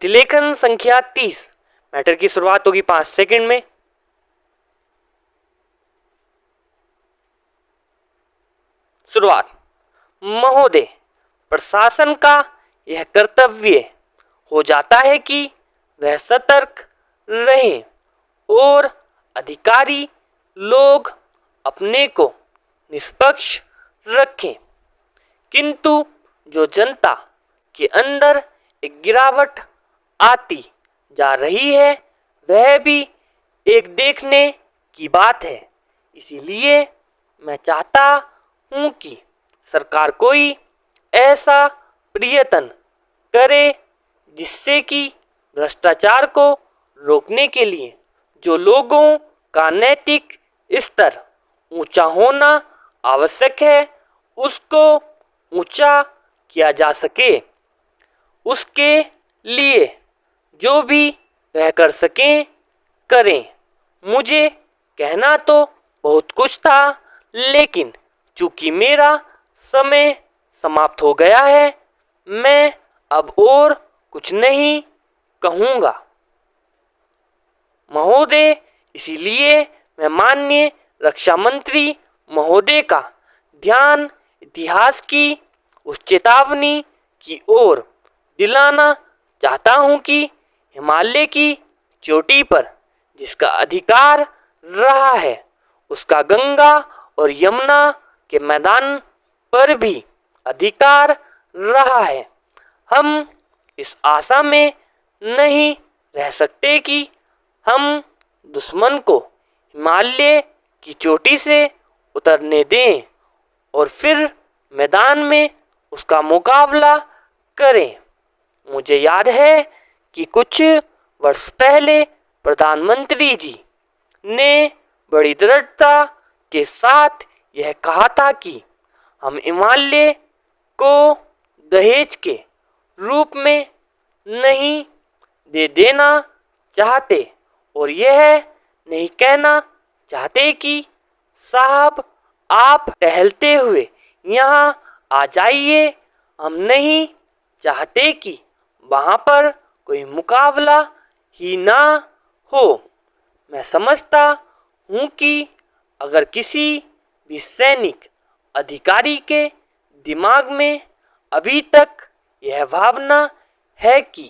प्रतिलेखन संख्या 30। मैटर की शुरुआत होगी 5 सेकंड में। शुरुआत। महोदय, प्रशासन का यह कर्तव्य हो जाता है कि वह सतर्क रहें और अधिकारी लोग अपने को निष्पक्ष रखें, किंतु जो जनता के अंदर एक गिरावट आती जा रही है वह भी एक देखने की बात है। इसीलिए मैं चाहता हूं कि सरकार कोई ऐसा प्रयत्न करे जिससे कि भ्रष्टाचार को रोकने के लिए जो लोगों का नैतिक स्तर ऊंचा होना आवश्यक है उसको ऊंचा किया जा सके। उसके लिए जो भी वह कर सकें करें। मुझे कहना तो बहुत कुछ था, लेकिन चूंकि मेरा समय समाप्त हो गया है, मैं अब और कुछ नहीं कहूँगा। महोदय, इसीलिए मैं माननीय रक्षा मंत्री महोदय का ध्यान इतिहास की उस चेतावनी की ओर दिलाना चाहता हूं कि हिमालय की चोटी पर जिसका अधिकार रहा है उसका गंगा और यमुना के मैदान पर भी अधिकार रहा है। हम इस आशा में नहीं रह सकते कि हम दुश्मन को हिमालय की चोटी से उतरने दें और फिर मैदान में उसका मुकाबला करें। मुझे याद है कि कुछ वर्ष पहले प्रधानमंत्री जी ने बड़ी दृढ़ता के साथ यह कहा था कि हम हिमालय को दहेज के रूप में नहीं दे देना चाहते और यह नहीं कहना चाहते कि साहब आप टहलते हुए यहाँ आ जाइए। हम नहीं चाहते कि वहाँ पर कोई मुकाबला ही ना हो। मैं समझता हूँ कि अगर किसी भी सैनिक अधिकारी के दिमाग में अभी तक यह भावना है कि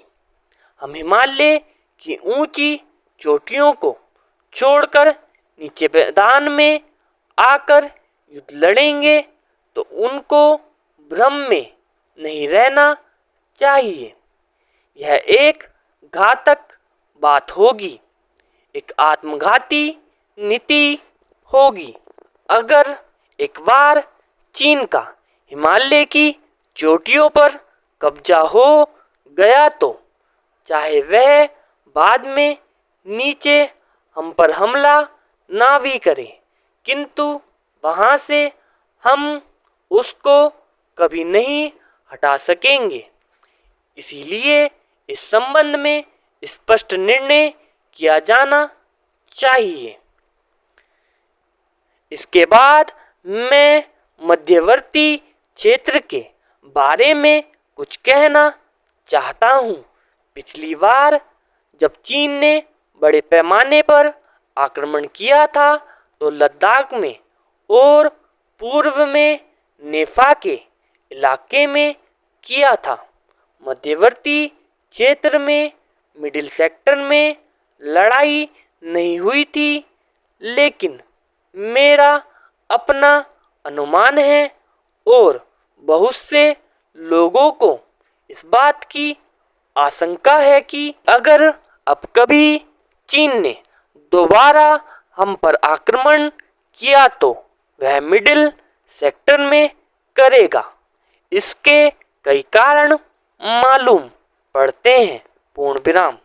हम हिमालय की ऊंची चोटियों को छोड़कर नीचे मैदान में आकर युद्ध लड़ेंगे, तो उनको भ्रम में नहीं रहना चाहिए। यह एक घातक बात होगी, एक आत्मघाती नीति होगी। अगर एक बार चीन का हिमालय की चोटियों पर कब्जा हो गया तो चाहे वह बाद में नीचे हम पर हमला ना भी करे, किंतु वहां से हम उसको कभी नहीं हटा सकेंगे। इसीलिए इस संबंध में स्पष्ट निर्णय किया जाना चाहिए। इसके बाद मैं मध्यवर्ती क्षेत्र के बारे में कुछ कहना चाहता हूँ। पिछली बार जब चीन ने बड़े पैमाने पर आक्रमण किया था तो लद्दाख में और पूर्व में नेफा के इलाके में किया था। मध्यवर्ती क्षेत्र में मिडिल सेक्टर में लड़ाई नहीं हुई थी, लेकिन मेरा अपना अनुमान है और बहुत से लोगों को इस बात की आशंका है कि अगर अब कभी चीन ने दोबारा हम पर आक्रमण किया तो वह मिडिल सेक्टर में करेगा। इसके कई कारण मालूम पड़ते हैं। पूर्ण विराम।